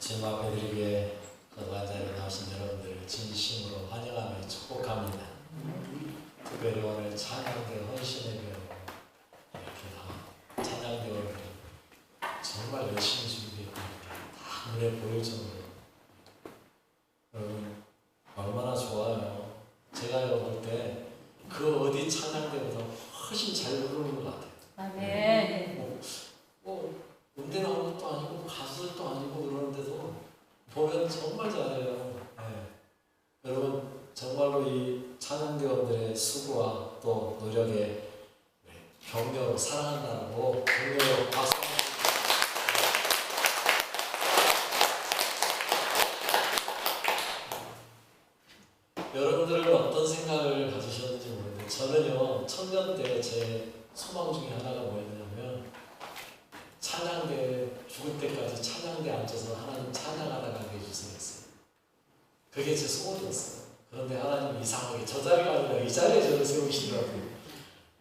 주님 앞에 드리기에 거룩한 자리에 나오신 여러분들을 진심으로 환영하며 축복합니다. 특별히 오늘 찬양대 헌신의 별 이렇게 찬양대원들이 정말 열심히 준비했고 다 눈에 보일 정도로 여러분 얼마나 좋아요. 제가 볼 때 그 어디 찬양대보다 훨씬 잘 부르는 것 같아요. 아멘. 음대 나온 것도 아니고 가수들도 아니고 그러는데도 보면 정말 잘해요. 네. 여러분 정말로 이 찬양대원들의 수고와 또 노력에 격려로 사랑한다고 격려로 박수. 여러분들은 어떤 생각을 가지셨는지 모르겠는데 저는요 청년 때 제 소망 중에 하나가 뭐였냐면 찬양대 죽을 때까지 찬양대 앉아서 하나님 찬양하다 가게 해주세요 했어요. 그게 제 소원이었어요. 그런데 하나님 이상하게 저 자리가 아니라 이 자리에 저를 세우시더라고요.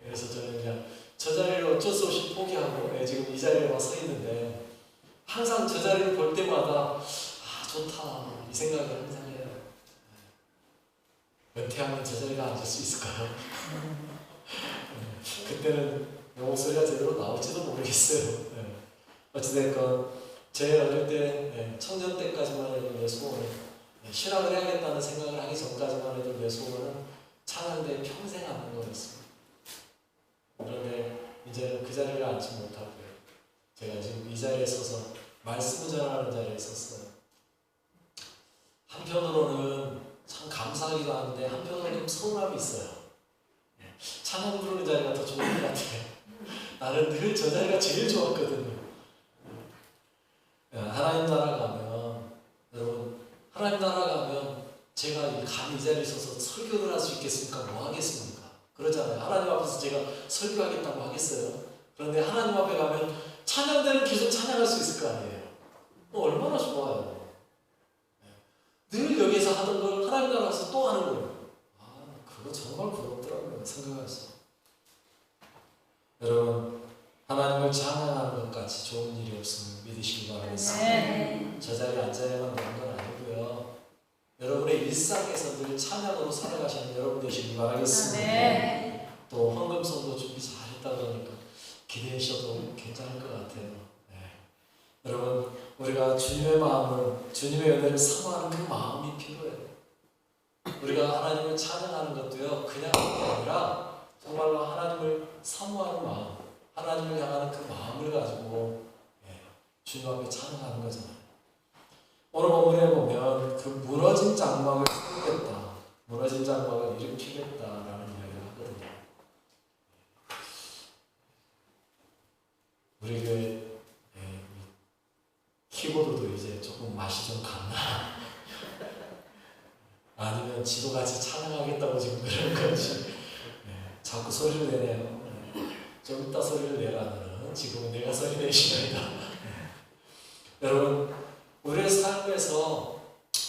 그래서 저는 그냥 저 자리를 어쩔 수 없이 포기하고 지금 이 자리에 와 서 있는데 항상 저 자리를 볼 때마다 아 좋다 이 생각을 항상 해요. 은퇴하면 저 자리가 앉을 수 있을까요? 그때는 목소리가 제대로 나올지도 모르겠어요. 어찌됐건 제 어릴 때 청년 때까지만 해도 내 소원은 신학을 해야겠다는 생각을 하기 전까지만 해도 내 소원은 찬양대에 평생 앉는 거였습니다. 그런데 이제는 그 자리를 앉지 못하고요. 제가 지금 이 자리에 서서 말씀을 전하는 자리에 섰어요. 한편으로는 참 감사하기도 하는데 한편으로는 좀 서운함이 있어요. 찬양 부르는 자리가 더 좋은 것 같아요. 나는 늘 저 자리가 제일 좋았거든요. 하나님 나라 가면 여러분 하나님 나라 가면 제가 감히 이 자리에 서서 설교를 할 수 있겠습니까? 뭐 하겠습니까? 그러잖아요. 하나님 앞에서 제가 설교하겠다고 하겠어요? 그런데 하나님 앞에 가면 찬양대는 계속 찬양할 수 있을 거 아니에요. 얼마나 좋아요. 늘 여기서 하던 걸 하나님 나라 가서 또 하는 거예요. 그거 정말 부럽더라고요. 생각해서. 여러분 하나님을 찬양하는 것 같이 좋은 일이 없음을 믿으시기 바라겠습니다. 저 자리에 앉아야만 되는 건 아니고요. 여러분의 일상에서 늘 찬양으로 살아가시는 여러분 되시기 바라겠습니다. 또 헌금성도 준비 잘했다 그러니까 기대하셔도 괜찮을 것 같아요. 여러분 우리가 주님의 마음을 주님의 은혜를 사모하는 그 마음이 필요해요. 우리가 하나님을 찬양하는 것도요 그냥 하는 게 아니라 정말로 하나님을 사모하는 마음, 하나님을 향하는 그 마음을 가지고 주님 앞에 찬양하는 거잖아요. 오늘 본문에 보면 그 무너진 장막을 세우겠다, 무너진 장막을 일으키겠다라는 이야기를 하거든요. 우리 교회 키보드도 이제 조금 맛이 좀 갔나? 아니면 지도 같이 찬양하겠다고 지금 그런 건지 자꾸 소리를 내네요. 좀 이따 소리를 내라는 지금은 내가 소리 낼 시간이다. 여러분 우리의 삶에서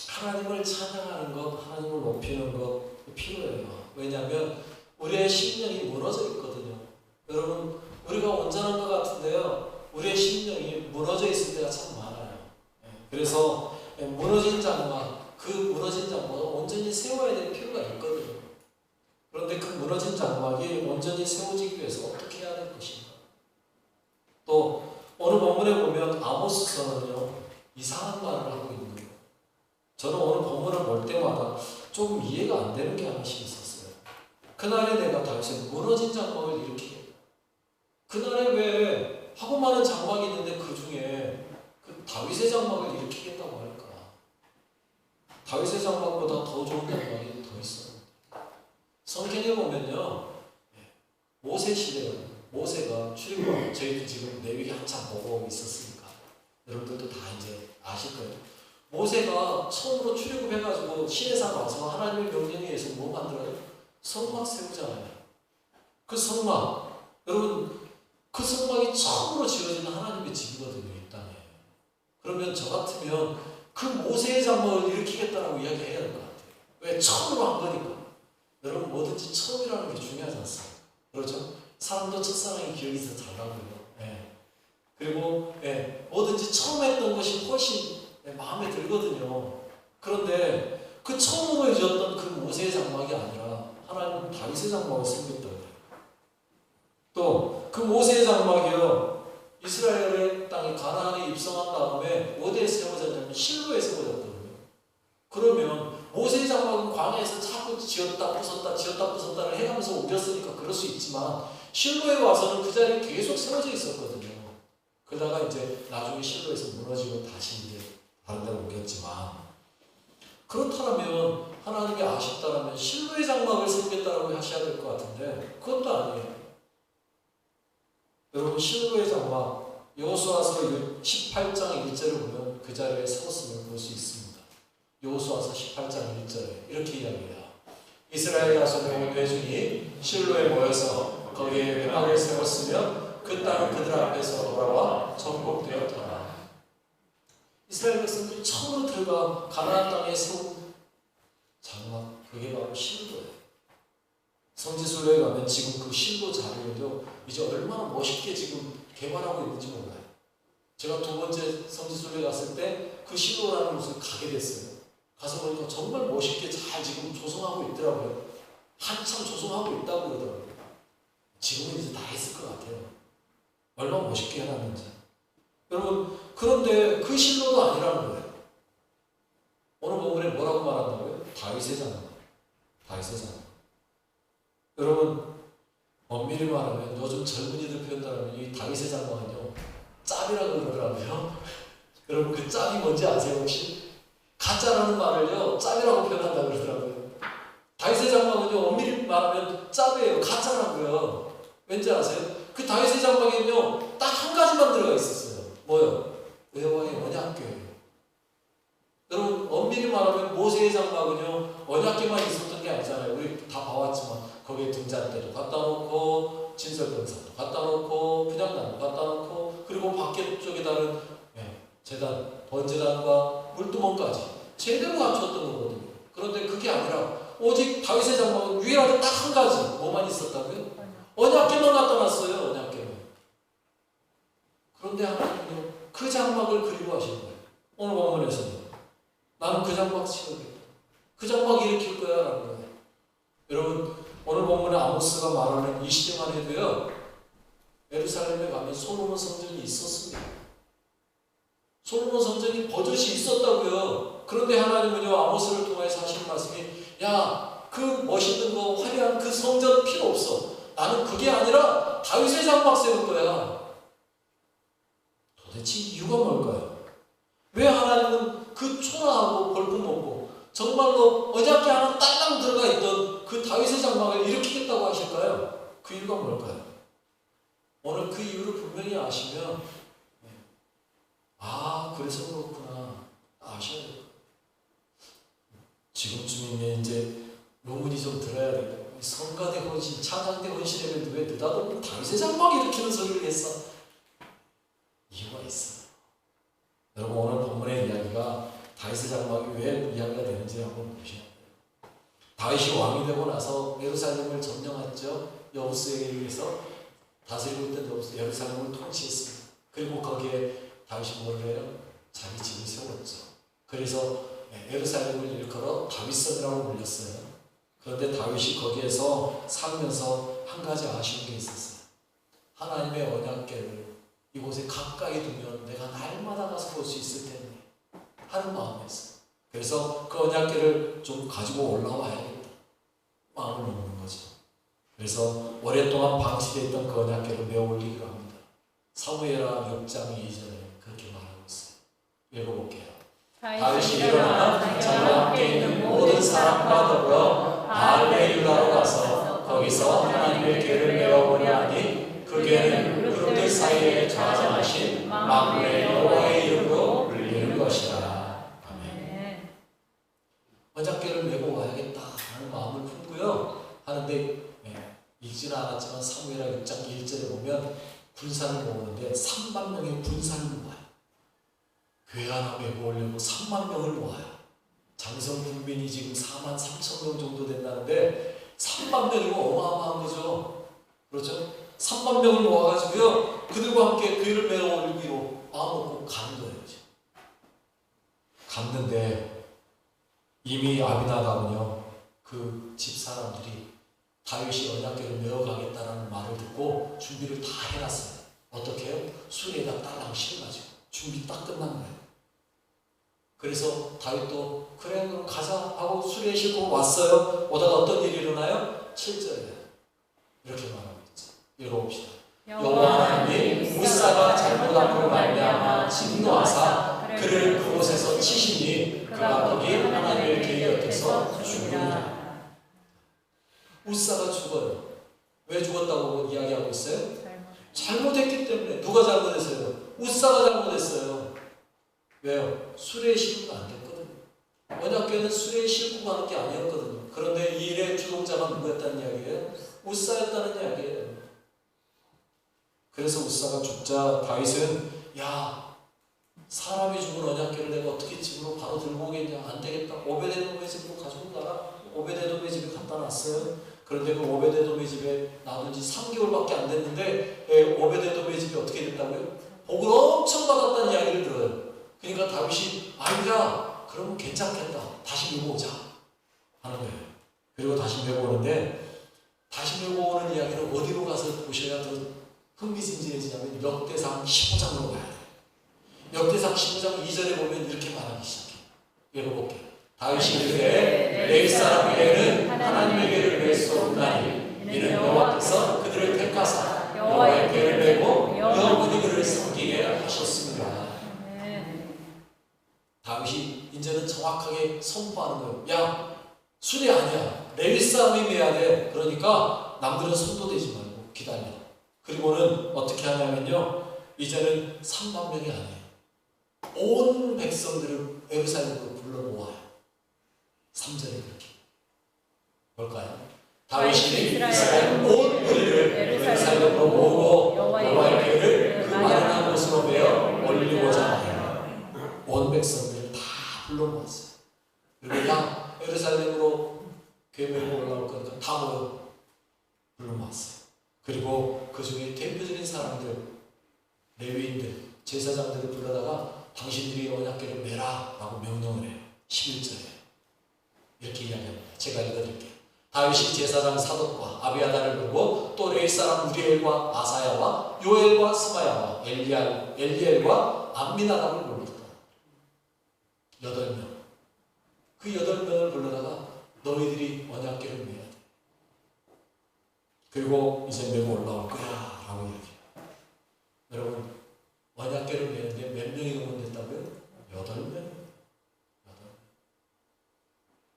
하나님을 찬양하는 것, 하나님을 높이는 것 필요해요. 왜냐하면 우리의 심령이 무너져 있거든요. 여러분 우리가 온전한 것 같은데요 우리의 심령이 무너져 있을 때가 참 많아요. 그래서 무너진 장막, 그 무너진 장막을 온전히 세워야 될 필요가 있거든요. 그런데 그 무너진 장막이 온전히 세워지기 위해서 어떻게 해야 될 것인가? 또 오늘 본문에 보면 아모스서는요 이상한 말을 하고 있는 거예요. 저는 오늘 본문을 볼 때마다 조금 이해가 안 되는 게 하나씩 있었어요. 그날에 내가 다윗의 무너진 장막을 일으키겠다. 그날에 왜 하고 많은 장막이 있는데 그 중에 그 다윗의 장막을 일으키겠다고 할까? 다윗의 장막보다 더 좋은 장막이 더 있어요. 성경에 보면요 모세 시대에 모세가 출애굽, 저희도 지금 레위기 한참 보고 있었으니까 여러분들도 다 이제 아실 거예요. 모세가 처음으로 출애굽해가지고 시내산 와서 하나님의 명령에 의해서 뭐 만들어요? 성막 세우잖아요. 그 성막 여러분 그 성막이 처음으로 지어지는 하나님의 집이거든요. 이 땅에. 그러면 저 같으면 그 모세의 장막을 일으키겠다라고 이야기해야 될 것 같아요. 왜? 처음으로 한 거니까. 여러분 뭐든지 처음이라는 게 중요하지 않습니까? 그렇죠? 사람도 첫사랑의 기억이 더 잘 나고요. 그리고 뭐든지 처음 했던 것이 훨씬 마음에 들거든요. 그런데 그 처음으로 잊었던 그 모세의 장막이 아니라 하나님은 다윗의 장막을 섬겼다. 또 그 모세의 장막이요, 이스라엘의 땅에 가나안에 입성한 다음에 어디에 세워졌냐면 실로에 세워졌거든요. 그러면 모세의 장막은 광야에서 자꾸 지었다 부쉈다를 해가면서 옮겼으니까 그럴 수 있지만 실로에 와서는 그 자리에 계속 세워져 있었거든요. 그러다가 이제 나중에 실로에서 무너지고 다시 이제 다른 데로 옮겼지만, 그렇다면 하나님이 아쉽다라면 실로의 장막을 세우겠다라고 하셔야 될 것 같은데 그것도 아니에요. 여러분, 실로의 장막 여호수아서 18장 1절을 보면 그 자리에 세웠음을 볼 수 있습니다. 여호수아서 18장 1절에 이렇게 이야기해요. 이스라엘 자손의 회중이 실로에 모여서 거기에 회막을 세웠으며 그 땅은 그들 앞에서 돌아와 정복되었더라. 이스라엘 백성들이 처음으로 들어가 가나안 땅에 세운 장막, 그게 바로 실로예요. 성지순례에 가면 지금 그 실로 자리를요 이제 얼마나 멋있게 지금 개발하고 있는지 몰라요. 제가 두 번째 성지순례 갔을 때 그 실로라는 곳을 가게 됐어요. 가서 보니까 정말 멋있게 잘 지금 조성하고 있더라고요. 한참 조성하고 있다고 그러더라고요. 지금은 이제 다 했을 것 같아요. 얼마나 멋있게 해놨는지. 여러분, 그런데 그 실로도 아니라는 거예요. 오늘 본문에 뭐라고 말한다고요? 다윗의 장막. 다윗의 장막. 여러분, 엄밀히 말하면 요즘 젊은이들 표현하면 이 다윗의 장막은요 짭이라고 그러더라고요. 여러분, 그 짭이 뭔지 아세요 혹시? 가짜라는 말을요 짭이라고 표현한다고 그러더라고요. 다윗의 장막은요 엄밀히 말하면 짭이에요. 가짜라고요. 왠지 아세요? 그 다윗의 장막에는요 딱 한 가지만 들어가 있었어요. 뭐요? 여호와의 언약궤예요. 여러분, 엄밀히 말하면 모세의 장막은요 언약궤만 있었던 게 아니잖아요. 우리 다 봐왔지만 거기에 등잔대도 갖다 놓고 진설병상도 갖다 놓고 그냥나무 갖다 놓고 그리고 밖에 쪽에다는 제단, 번제단과 물두멍까지 제대로 갖췄던 거거든요. 그런데 그게 아니라 오직 다윗의 장막은 유일하게 딱 한 가지 뭐만 있었다고요? 언약궤만 갖다 놨어요. 언약궤만. 그런데 하나님은요 그 장막을 그리워하시는 거예요. 오늘 본문에서는 나는 그 장막 치우겠다. 그 장막 일으킬 거야 라는 거예요. 여러분, 오늘 본문에 아모스가 말하는 이 시대만 해도요 예루살렘에 가면 솔로몬 성전이 있었습니다. 솔로몬 성전이 버젓이 있었다고요. 그런데 하나님은요 아모스를 통해서 하시는 말씀이, 야, 그 멋있는 거 화려한 그 성전 필요 없어. 나는 그게 아니라 다윗의 장막 세울 거야. 도대체 이유가 뭘까요? 왜 하나님은 그 초라하고 볼품없고 정말로 언약궤 하나 딸랑 들어가 있던 그 다윗의 장막을 일으키겠다고 하실까요? 그 이유가 뭘까요? 오늘 그 이유를 분명히 아시면 그래서 그렇구나 아셔야 돼요. 지금쯤이면 이제 논문이 좀 들어야 돼요. 성가대 헌신, 찬양대 헌신에는 왜 느닷없이 다윗의 장막 일으키는 소리를 했어? 이유가 있어요. 여러분, 오늘 본문의 이야기가 다윗의 장막이 왜 이야기가 되는지 한번 보셔야 돼요. 다윗이 왕이 되고 나서 예루살렘을 점령했죠. 여호수아에 의해서 다스리고 있던 여호수아 예루살렘을 통치했습니다. 그리고 거기에 다윗이 뭘 해요? 자기 집을 세웠죠. 그래서 예루살렘을 일컬어 다윗성이라고 불렸어요. 그런데 다윗이 거기에서 살면서 한 가지 아쉬운 게 있었어요. 하나님의 언약궤를 이곳에 가까이 두면 내가 날마다 가서 볼 수 있을 텐데 하는 마음이었어요. 그래서 그 언약궤를 좀 가지고 올라와야겠다 마음을 먹는 거죠. 그래서 오랫동안 방치되어 있던 그 언약궤를 메어 올리기로 합니다. 사무엘하 6장 2절에 그렇게 말하고 있어요. 읽어볼게요. 다윗이 일어나 자기와 함께 있는 모든 사람과 더불어 바알의 유다로 가서 거기서 하나님의 궤를 메어보려 하니 그 궤는 그룹들 사이에 좌장하신 만군의 여호와의 이름으로 불리는 것이다. 아멘. 언약궤를 메고 와야겠다 하는 마음을 품고요. 하는데 읽지는 않았지만 사무엘하 6장 1절에 보면 군사를 모으는데 3만 명의 군사를 모아요. 궤 하나 메고 오려고 3만 명을 모아요. 장성 군민이 지금 4만 3천 명 정도 된다는데 3만 명이면 어마어마한 거죠. 그렇죠? 3만 명을 모아가지고요 그들과 함께 궤를 메어 올리기로 마음먹고 가는 거예요. 갔는데 이미 아비나답은요 그 집 사람들이 다윗이 언약궤를 메어가겠다라는 말을 듣고 준비를 다 해놨어요. 어떻게 해요? 수레에다 딸랑 실어가지고 준비 딱 끝난 거예요. 그래서 다윗도 그래 그럼 가자 하고 수레에 싣고 왔어요. 오다가 어떤 일이 일어나요? 7절에 이렇게 말하고 있죠. 읽어봅시다. 여호와 하나님이 우사가 잘못함으로 말미암아 진노하사 그를 그곳에서 치시니 그가 거기 하나님의 궤 곁에서 죽으리라. 우사가 죽어요. 왜 죽었다고 이야기하고 있어요? 잘못했기 때문에. 누가 잘못했어요? 우사가 잘못했어요. 왜요? 수레에 싣고 안 됐거든요. 언약궤는 수레에 싣고 가는 게 아니었거든요. 그런데 이 일의 주동자가 누구였다는 이야기예요? 우사였다는 이야기예요. 그래서 우사가 죽자 다윗은 야 사람이 죽은 언약궤를 내가 어떻게 집으로 바로 들고 오겠냐. 안 되겠다. 오베데돔의 집으로 가지고 가라. 오베데돔의 집에 갖다 놨어요. 그런데 그 오베데돔의 집에 놔둔 지 3개월밖에 안 됐는데 오베데돔의 집이 어떻게 됐다고요? 복을 엄청 받았다는 이야기를 들어요. 그러니까 다윗이 아니야 그러면 괜찮겠다. 다시 메고 오자 하는 거예요. 그리고 다시 메고 오는데 다시 메고 오는 이야기를 어디로 가서 보셔야 더 흥미진진해지냐면 역대상 15장으로 가야 돼요. 역대상 15장 2절에 보면 이렇게 말하기 시작해요. 읽어볼게요. 다윗이 이르되 레위 사람에게는 하나님의 궤를 맬 수 없나니 이는 여호와께서 그들을 택하사 여호와의 궤를 메고 여호와의 그를 섬기게 하셨습니다. 다윗이 이제는 정확하게 선포하는 거예요. 야 수레 아니야. 레위 사람이 메야 돼. 그러니까 남들은 손도 대지 말고 기다려. 그리고는 어떻게 하냐면요. 이제는 3만 명이 아니에요. 온 백성들을 예루살렘으로 불러 모아요. 3절에 그렇게. 뭘까요? 다윗이 이스라엘 온 무리를 예루살렘으로 모으고 여호와의 궤를 그 마련한 곳으로 메어 올리고자 하여 온 백성들을 다 불러 모았어요. 그리고 야 예루살렘으로 궤 메고 올라올 거니까 다 모여 불러 모았어요. 그리고 그 중에 대표적인 사람들, 레위인들, 제사장들을 불러다가 당신들이 언약궤를 메라 라고 명령을 해요. 11절에 이렇게 이야기합니다. 제가 읽어드릴게요. 다윗이 제사장 사독과 아비아다를 부르고 또 레위 사람 우리엘과 아사야와 요엘과 스마야와 엘리엘과 암미나답을 불렀다. 8명. 그 8명을 불러다가 너희들이 언약궤를 메야 돼. 그리고 이제 메고 올라올 거야 라고 얘기해요. 여러분 언약궤를 메는데 몇 명이 동원됐다고요? 8명.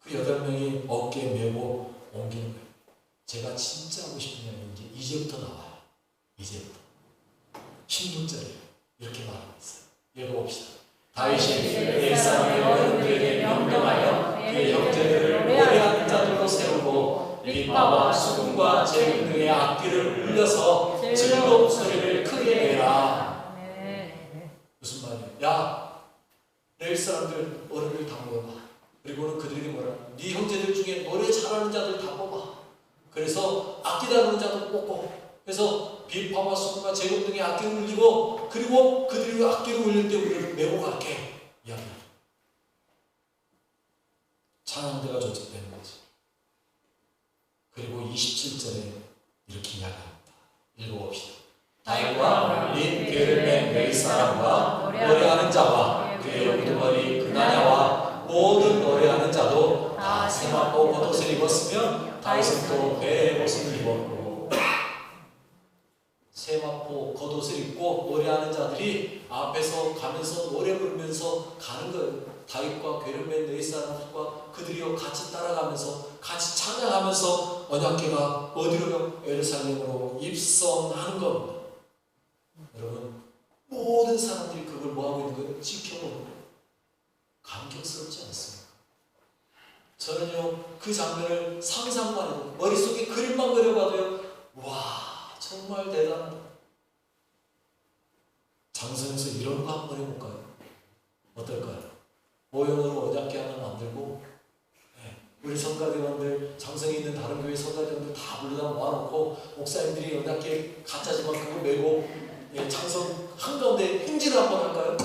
그 8명이 어깨에 메고 옮기는 거예요. 제가 진짜 하고 싶은 이야기는 이제부터 나와요. 이제부터. 16절이에요. 이렇게 말하고 있어요. 읽어봅시다. 다윗이 레위 사람의 어른들에게 명령하여 그의 형제들을 노래하는 자들로 세우고 립마와 수금과 재금 등의 악기를 울려서 즐거운 소리를 크게 내라. 무슨 말이에요? 야 레위 사람들 어른들 다 모여봐. 그리고는 그들이 뭐라? 네 형제들 중에 노래 잘하는 자들 다 뽑아. 그래서 악기 다루는 자도 뽑고. 그래서 비파와 수금과 재금 등의 악기를 울리고 그리고 그들이 악기를 울릴 때 우리를 메고 갈게. 이야기합니다. 찬양대가 조직되는 거지. 그리고 27절에 이렇게 이야기합니다. 읽어봅시다. 다윗과 린 궤를 맨 레위 사람과 노래하는 자와 그의 우두머리 그나냐와 모든 노래하는 자도 다 세마포 겉옷을 입었으며 다윗은 또 배의 옷을 입었고 세마포 겉옷을 입고 노래하는 자들이 앞에서 가면서 노래 부르면서 가는 거예요. 다윗과 궤를 맨 레위 사람들과 그들이 같이 따라가면서 같이 찬양하면서 언약궤가 어디로 예루살렘으로 입성하는 겁니다. 여러분 모든 사람들이 그걸 뭐하고 있는 거예요? 지켜보는 거예요. 감격스럽지 않습니까? 저는요 그 장면을 상상만 해도 머릿속에 그림만 그려봐도요 와 정말 대단하다. 장성에서 이런 거 한번 해볼까요? 어떨까요? 모형으로 언약궤 하나 만들고 우리 성가대원들 장성에 있는 다른 교회 성가대원들 다 불러다 모아놓고 목사님들이 언약궤 가짜지만 그거 메고 장성 한가운데 행진을 한번 할까요?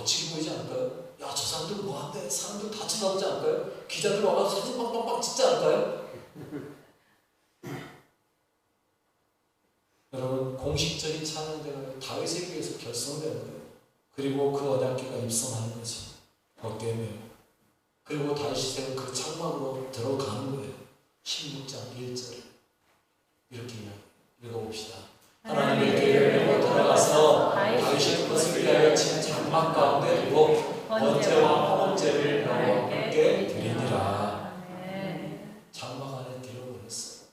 멋지게 보이지 않을까요? 야, 저 사람들 뭐한대? 사람들 다 쳐다보지 않을까요? 기자들 와가지고 사진 빵빵빵 찍지 않을까요? 여러분, 공식적인 찬양대가 다윗에 의해서 결성되는 거예요. 그리고 그 언약궤가 입성하는 거죠. 어때요? 그리고 다윗이 세운 그 장막으로 들어가는 거예요. 16장 1절 이렇게 읽어봅시다. 하나님의 교회로 들어가서 다윗이 그것을 위하여 친 장막 가운데 두고 번제와 화목제를 여호와께 드리니라. 장막 안에 들어버렸어요.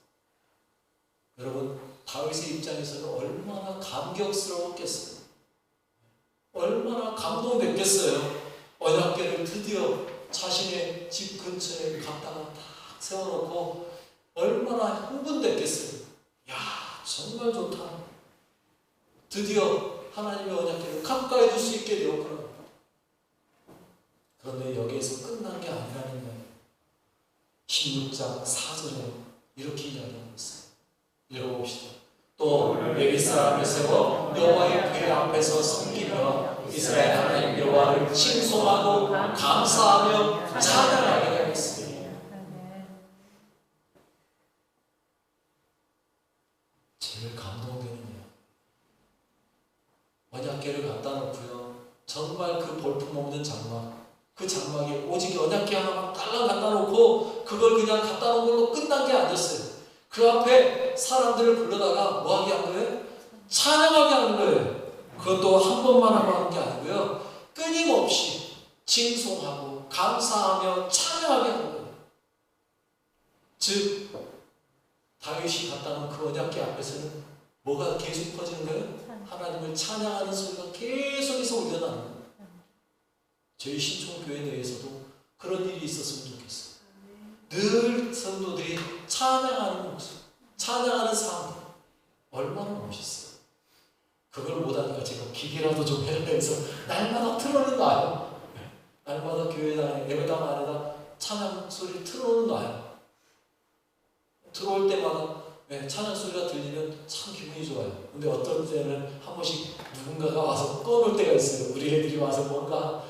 여러분, 다윗의 입장에서는 얼마나 감격스러웠겠어요. 얼마나 감동됐겠어요. 언약궤를 드디어 자신의 집 근처에 갖다가 딱 세워놓고 얼마나 흥분됐겠어요. 야, 정말 좋다. 드디어 하나님의 언약궤를 가까이 둘 수 있게 되었구나. 그런데 여기에서 끝난 게 아니라는 거예요. 16장 4절에 이렇게 이야기하고 있어요. 읽어봅시다. 또 레위 사람을 세워 여호와의 궤 앞에서 섬기며 이스라엘 하나님 여호와를 칭송하고 감사하며 찬양하게 하였으니. 제일 감동되는 언약궤를 갖다 놓고요. 정말 그 볼품없는 장막, 그 장막에 오직 언약궤 하나만 딸랑 갖다 놓고 그걸 그냥 갖다 놓은 걸로 끝난 게 아니었어요. 그 앞에 사람들을 불러다가 뭐 하게 한 거예요? 찬양하게 하는 거예요. 그것도 한 번만 하고 하는 게 아니고요. 끊임없이 칭송하고 감사하며 찬양하게 하는 거예요. 즉 다윗이 갖다 놓은 그 언약궤 앞에서는 뭐가 계속 퍼지는 거예요? 하나님을 찬양하는 소리가 계속해서 울려나는 거예요. 저희 신촌교회 내에서도 그런 일이 있었으면 좋겠어요. 늘 성도들이 찬양하는 모습, 찬양하는 삶, 얼마나 멋있어요. 그걸 못하니까 제가 기계라도 좀 해라 해서 날마다 틀어는 놔요. 날마다 교회당, 예배당 안에다 찬양 소리 틀어는 놔요. 들어올 때마다 찬양 소리가 들리면 참 기분이 좋아요. 근데 어떤 때는 한 번씩 누군가가 와서 꺼놓을 때가 있어요. 우리 애들이 와서 뭔가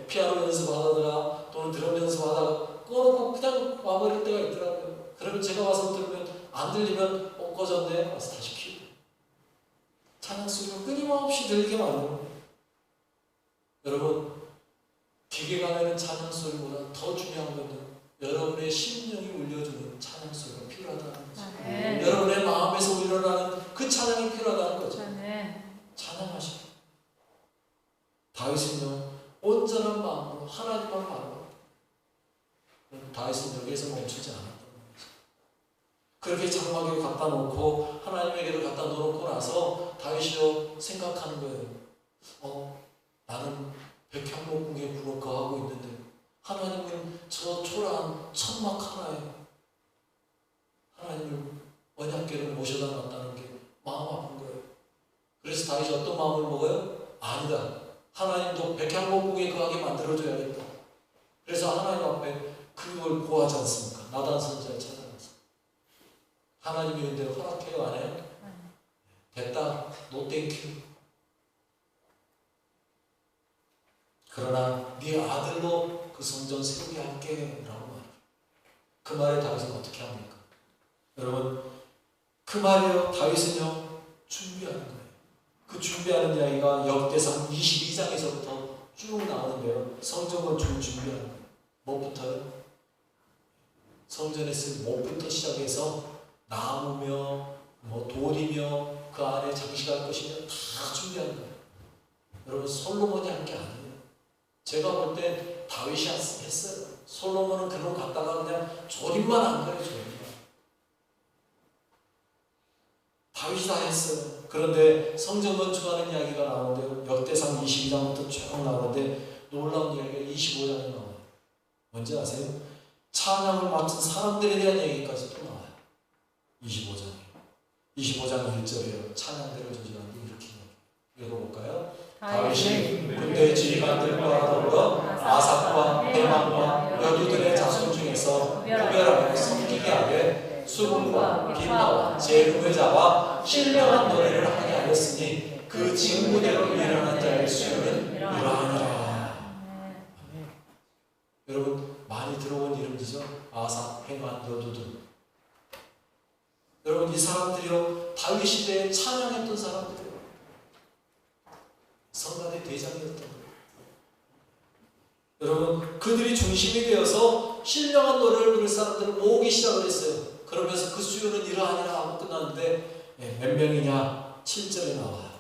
피아노 연습하다가 또는 드럼 연습하다가 꺼놓고 그냥 와버릴 때가 있더라고요. 그러면 제가 와서 들으면 안 들리면 꺼졌네 와서 다시 켜고 찬양 소리가 끊임없이 들리게 만들어요. 여러분, 기계가 내는 찬양 소리보다 더 중요한 것은 여러분의 심령이 울려주는 찬양 소리가 필요하다는 거죠. 여러분의 마음에서 일어나는 그 찬양이 필요하다는 거죠. 찬양하시고 다윗은요 온전한 마음으로 하나님만 바라봤다. 다윗은 여기에서 멈추지 않았다는 거죠. 그렇게 장막에 갖다 놓고 하나님에게를 갖다 놓고 나서 다윗이요 생각하는 거예요. 나는 백향목궁에 굴어 거하고 있는데 하나님은 저 초라한 천막 하나에 하나님을 언약궤를 모셔다 놨다는 게 마음 아픈 거예요. 그래서 다윗이 어떤 마음을 먹어요? 아니다. 하나님도 백향목궁에 거하게 만들어줘야겠다. 그래서 하나님 앞에 그걸 고하지 않습니까? 나단 선지자를 찾아가서 하나님이 근데 허락해요? 안 해요? 됐다. 노 땡큐. 그러나 네 아들로 그 성전 세우게 할게 라고 말해요. 그 말에 다윗은 어떻게 합니까? 여러분, 그 말이요 다윗은요 준비하는 거예요. 그 준비하는 이야기가 역대상 22장에서부터 쭉 나오는데요. 성전 건축을 준비하는 거예요. 뭐부터요? 성전에 쓸 못부터 시작해서 나무며 돌이며 그 안에 장식할 것이며 다 준비하는 거예요. 여러분, 솔로몬이 한 게 아니에요. 제가 볼 때 다윗이 했어요. 솔로몬은 그런 거 갖다가 그냥 조립만 한 거예요. 조립만. 다윗이 다 했어요. 그런데 성전 건축하는 이야기가 나오는데요. 역대상 22장부터 쭉 나오는데 놀라운 이야기가 25장에 나와요. 뭔지 아세요? 찬양을 맡은 사람들에 대한 얘기까지 또 나와요. 25장 1절에요. 찬양대를 조직하는 게 이렇게 읽어볼까요? 다윗이 군대 지휘관들과 더불어 아삽과 헤만과 여두들의 자손 중에서 구별하여 섬기게 하되 수금과 비마와 제금을 잡아 신령한 노래를 하게 하였으니 그 징구대로 일어난 자의 수요는 이러하니라. 다윗 시대에 찬양했던 사람들이에요. 성단의 대장이었던 거예요. 여러분, 그들이 중심이 되어서 신령한 노래를 부를 사람들을 모으기 시작을 했어요. 그러면서 그 수요는 이러하니라 하고 끝났는데 몇 명이냐? 7절에 나와요.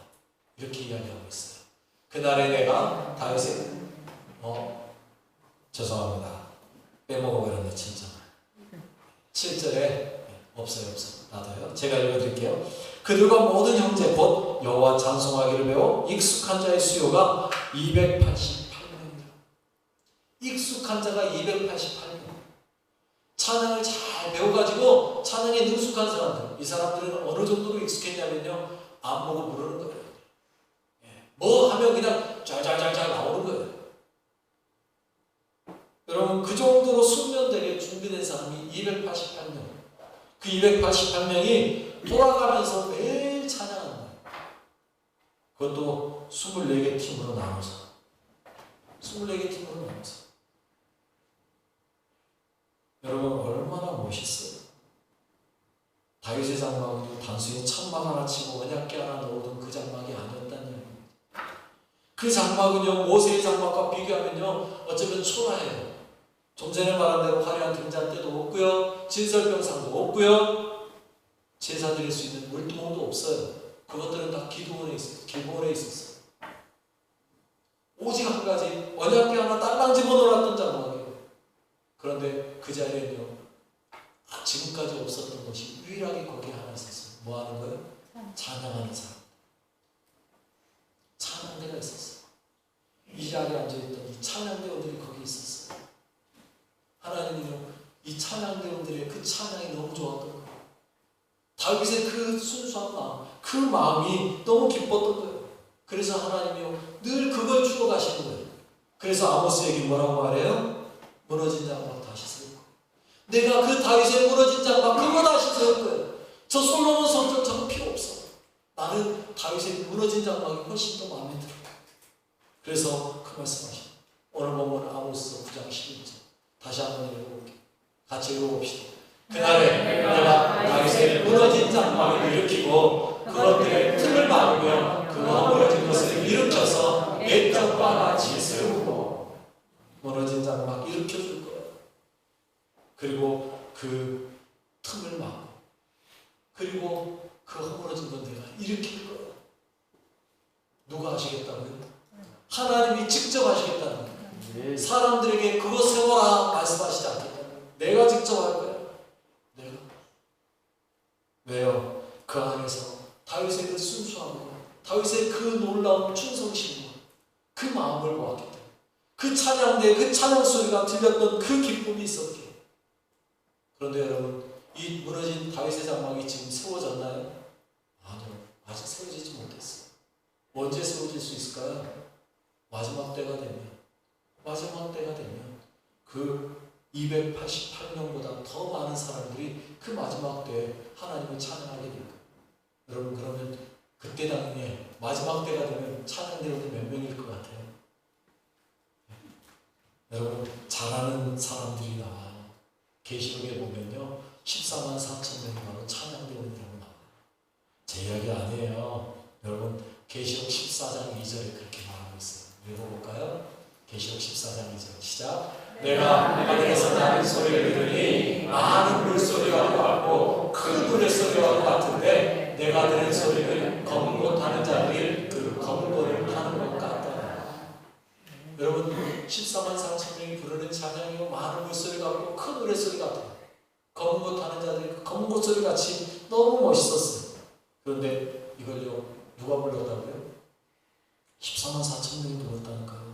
이렇게 이야기하고 있어요. 그날에 내가 다윗의 죄송합니다. 빼먹어버렸네. 7절에 없어요. 나도요. 제가 읽어드릴게요. 그들과 모든 형제 곧 여호와 찬송하기를 배워 익숙한 자의 수요가 288명이라. 익숙한 자가 288명. 찬양을 잘 배워가지고 찬양에 능숙한 사람들, 이 사람들은 어느 정도로 익숙했냐면요, 안 보고 부르는 거예요. 뭐 하면 그냥 잘 나오는 거예요. 여러분, 그 정도로 숙련되게 준비된 사람이 288명. 그 288명이 돌아가면서 매일 찬양하는 거예요. 그것도 24개 팀으로 나눠서. 24개 팀으로 나눠서. 여러분, 얼마나 멋있어요. 다윗의 장막은 단순히 천막 하나 치고 언약궤 하나 놓은 그 장막이 아니었다는 얘기입니다. 그 장막은요, 모세의 장막과 비교하면요, 어쩌면 초라해요. 좀 전에 말한 대로 화려한 등잔대도 없고요, 진설병상도 없고요, 제사 드릴 수 있는 물두멍도 없어요. 그것들은 다 기도원에 있었어요. 기도원에 있었어요. 오직 한 가지, 언약궤 하나 딸랑 집어넣어놨던 장막이에요. 그런데 그 자리에는요, 지금까지 없었던 것이 유일하게 거기에 하나 있었어요. 뭐 하는 거예요? 찬양하는 사람. 찬양대가 있었어요. 이 자리에 앉아있던 이 찬양대원들이 거기 있었어요. 하나님은요, 이 찬양대원들의 그 찬양이 너무 좋았던 거예요. 다윗의 그 순수한 마음, 그 마음이 너무 기뻤던 거예요. 그래서 하나님이요, 늘 그걸 주어 가시는 거예요. 그래서 아모스에게 뭐라고 말해요? 무너진 장막 다시 세울 거예요. 내가 그 다윗의 무너진 장막 그거 다시 세울 거예요. 저 솔로몬 성전 저거 필요 없어. 나는 다윗의 무너진 장막이 훨씬 더 마음에 들어요. 그래서 그 말씀하시죠. 오늘 보면 아모스 9장 11절. 다시 한번 읽어볼게요. 같이 읽어봅시다. 그날에 내가 다윗의 무너진 장막을 일으키고 그것들의 틈을 막으며 그가 무너진 것을 일으켜서 옛적과 같이 세우고. 무너진 장막 일으켜줄 거예요. 그리고 그 틈을 막고, 그리고 그 허물어진 건 내가 일으킬 거예요. 누가 하시겠다고요? 하나님이 직접 하시겠다는 거예요. 사람들에게 그거 세워라 말씀하시지 않겠다는 거예요. 내가 직접 할 거예요. 내가. 왜요? 그 안에서 다윗의 그 순수함과 다윗의 그 놀라운 충성심과 그 마음을 보았기 때문에, 그 찬양대, 그 찬양 소리가 들렸던 그 기쁨이 있었기에. 그런데 여러분, 이 무너진 다윗의 장막이 지금 세워졌나요? 아니요. 아직 세워지지 못했어요. 언제 세워질 수 있을까요? 마지막 때가 되면 그 288명보다 더 많은 사람들이 그 마지막 때에 하나님을 찬양하게 될 거예요. 여러분, 그러면 그때 당시에 마지막 때가 되면 찬양대원이 몇 명일 것 같아요? 여러분, 잘하는 사람들이 나와요. 계시록에 보면요, 14만 4천 명이 바로 찬양대원이라고 나와요. 제 이야기 아니에요. 여러분, 계시록 14장 2절에 그렇게 말하고 있어요. 읽어볼까요? 계시록 14장 2절 시작. 내가 하늘에서 나는 소리를 들으니 많은 물소리와 같고 큰 물의 소리와 같은데 내가 들은 소리는 검은 것 타는 자들이 그 검은 것을 타는 것 같다. 여러분, 14만 4천 명이 부르는 찬양이고 많은 물소리 같고 큰 물의 소리 같아요. 검은 것 타는 자들이 그 검은 것 소리 같이 너무 멋있었어요. 그런데 이걸요, 누가 불렀다고요? 14만 4천 명이 불렀다니까요.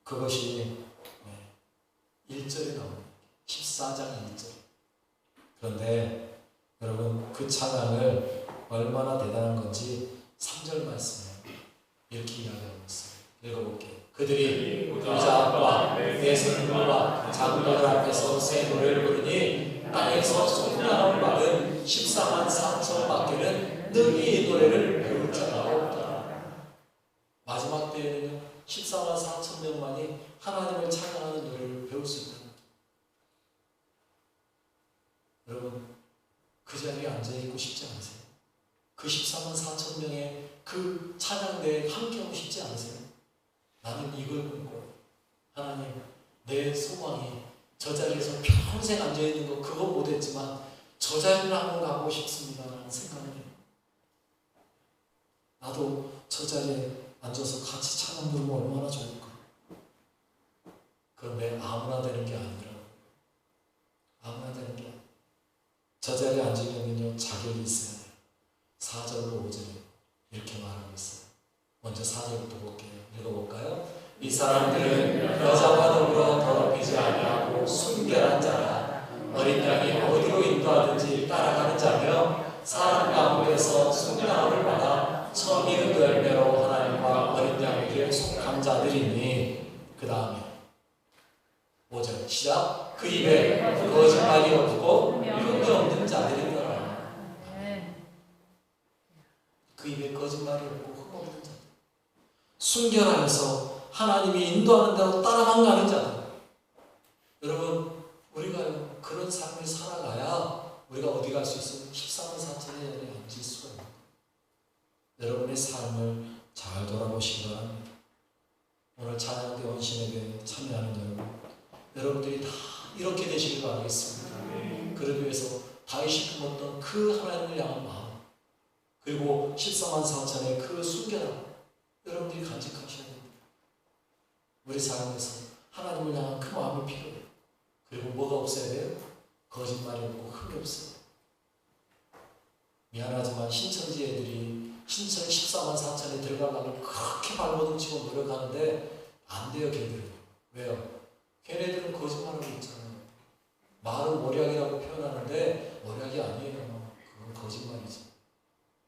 그것이 1절에 나옵니다. 14장 1절. 그런데 여러분, 그 찬양을 얼마나 대단한 건지 3절 말씀에 이렇게 이야기하고 있어요. 읽어볼게요. 그들이 의자 앞과 내 생물과 장로들 앞에서 새 노래를 부르니 땅에서 소리나는 말은 14만 4천 밖에는 능히 이 노래를 배울 자가 없다. 마지막 때에는요, 14만 4천 명만이 하나님을 찬양하는 노래를 배울 수 있다. 여러분, 그 자리에 앉아있고 싶지 않으세요? 그 14만 4천 명의 그 찬양대에 함께하고 싶지 않으세요? 나는 이걸 꿈꿔요. 하나님, 내 소망이 저 자리에서 평생 앉아있는 거 그거 못했지만 저 자리를 한번 가고 싶습니다 라는 생각을 해요. 나도 저 자리에 앉아서 같이 찬양 부르면 얼마나 좋을까. 그런데 아무나 되는 게 아니라, 아무나 되는 게 아니라 저 자리에 앉으려면요 자격이 있어야 돼요. 4절로 5절에 이렇게 말하고 있어요. 먼저 4절부터 볼게요. 읽어볼까요? 이 사람들은 여자와 더불어 더럽히지 아니하고 순결한 자라. 어린 양이 어디로 인도하든지 따라가는 자며 사람 가운데서 순결함을 받아 처음 익은 열매로 하나님과 어린 양에게 속한 자들이니. 그 다음에 5절 시작. 그 입에 거짓말이 없고 흠이 없는 자들이더라. 그 입에 거짓말이 없고 흠 없는 자들. 순결하여서 하나님이 인도하는 대로 따라만 가는 자들. 여러분, 우리가 그런 삶을 살아가야 우리가 어디 갈 수 있어요? 14만 4천의 자리에 앉을 수가 있는 거예요. 여러분의 삶을 잘 돌아보시기 바랍니다. 오늘 찬양대 원신에게 참여하는 여러분, 여러분들이 다 이렇게 되시길 바라겠습니다. 그러기 위해서 다윗이 품었던 그 하나님을 향한 마음, 그리고 14만 4천의 그 순결함, 여러분들이 간직하셔야 됩니다. 우리 삶에서 하나님을 향한 그 마음이 필요해요. 그리고 뭐가 없어야 돼요? 거짓말이 없고 흠이 없어요. 미안하지만 신천지 애들이 신천 14만 4천에 들어가려고 그렇게 발버둥치고 노력하는데 안 돼요, 걔들은. 왜요? 걔네들은 거짓말하고 있잖아요. 말은 모략이라고 표현하는데 모략이 아니에요. 그건 거짓말이지.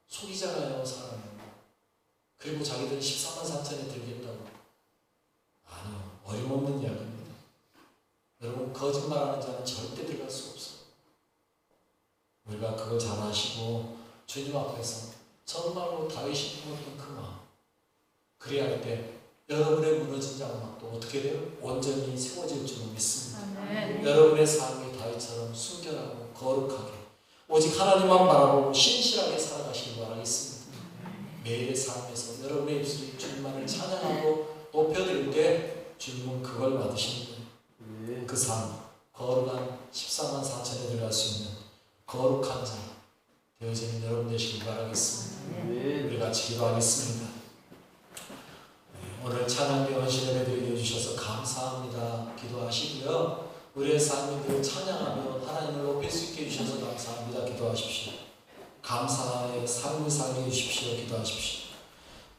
속이잖아요, 사람은. 그리고 자기들은 14만 4천에 들겠다고. 아니요, 어림없는 이야기입니다. 여러분, 거짓말하는 자는 절대 들어갈 수 없어요. 우리가 그걸 잘 아시고 주님 앞에서 정말로 다윗이 품었던 그 마음, 그래야 할 때 여러분의 무너진 장막도 어떻게 돼요? 온전히 세워질 줄 믿습니다. 여러분의 삶이 다윗처럼 순결하고 거룩하게 오직 하나님만 바라보고 신실하게 살아가시길 바라겠습니다. 매일의 삶에서 여러분의 입술이 주님만을 찬양하고 높여드릴 때 주님은 그걸 받으시는 거예요. 그 삶, 거룩한 14만 4천에 들어갈 수 있는 거룩한 자 되어지는 여러분 되시길 바라겠습니다. 우리 같이 기도하겠습니다. 오늘 찬양대 원신을 드리게 해주셔서 감사합니다. 기도하시고요. 우리의 삶이 늘 찬양하며 하나님을 높일 수 있게 해주셔서 감사합니다. 기도하십시오. 감사의 삶을 살게 해주십시오. 기도하십시오.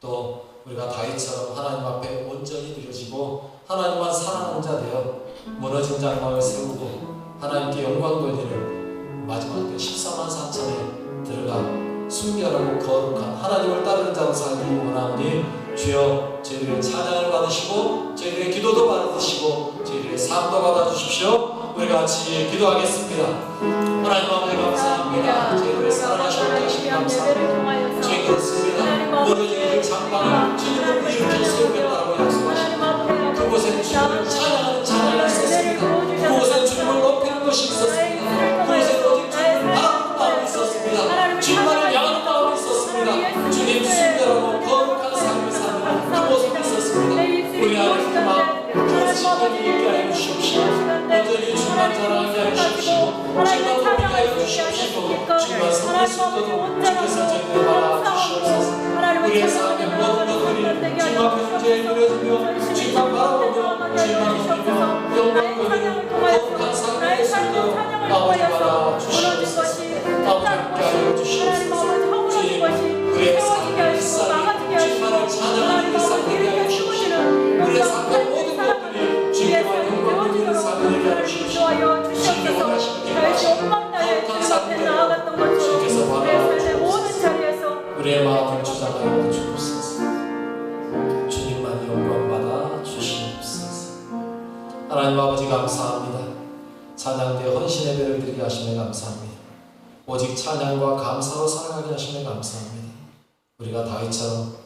또 우리가 다윗처럼 하나님 앞에 온전히 드려지고 하나님만 사랑하는 자 되어 무너진 장막을 세우고 하나님께 영광 돌리는 마지막 때 14만 4천에 들어가 순결하고 거룩한 하나님을 따르는 자로 살기 원하오니 주여 저희들의 찬양을 받으시고 저희들의 기도도 받으시고 저희들의 삶도 받아주십시오. 우리 같이 기도하겠습니다. 하나님 아버지 감사합니다. 저희들의 사랑하시는 자신 감사합니다. 저희 그렇습니다. 무너진 장막을 주님으로 일으켜 세우겠다고 약속하십니다. 그곳에 주님을 찬양하는 찬양이 있었습니다. 그곳에 주님을 높이는 것이 있었습니다. 그곳에 오직 주님을 바라보는 마음이 있었습니다. 주님만을 향하는 마음이 있었습니다. 주님 순결하고 거룩한 삶을 사는 그 모습이 있었습니다. 우리 안에 그 마음, 그 신념이 있게 하여 주십시오. 온전히 주님만 자랑하게 하여 주십시오. 주님만 높이게 하여 주십시오. 주님만 섬길 수 있도록 주께서 저희를 바라주시옵소서. 우리의 삶의 모든 것들이 주님 앞에 온전히 누려지며 주님만 바라보며 주님만 높이며 영광 돌리는 거룩한 삶을 수 있도록 아버지 바라주시옵소서. 아버지 함께 하여 주시옵소서. 주님, 우리의 삶의 일상이 주님만을 찬양하는 일상 되게 하여 주십시오. 우리의 삶의 모든 것들이 주님만 영광 돌리는 삶이 되게 하여 주십시오. 주님 원하시는 길 하시고 거룩한 삶을 주께서 바라주시옵소서. 우리의 마음을 주장하여 주옵소서. 주님만이 영광받아 주시옵소서. 하나님 아버지 감사합니다. 찬양대 헌신 예배를 드리게 하시며 감사합니다. 오직 찬양과 감사로 살아가게 하시며 감사합니다. 우리가 다윗처럼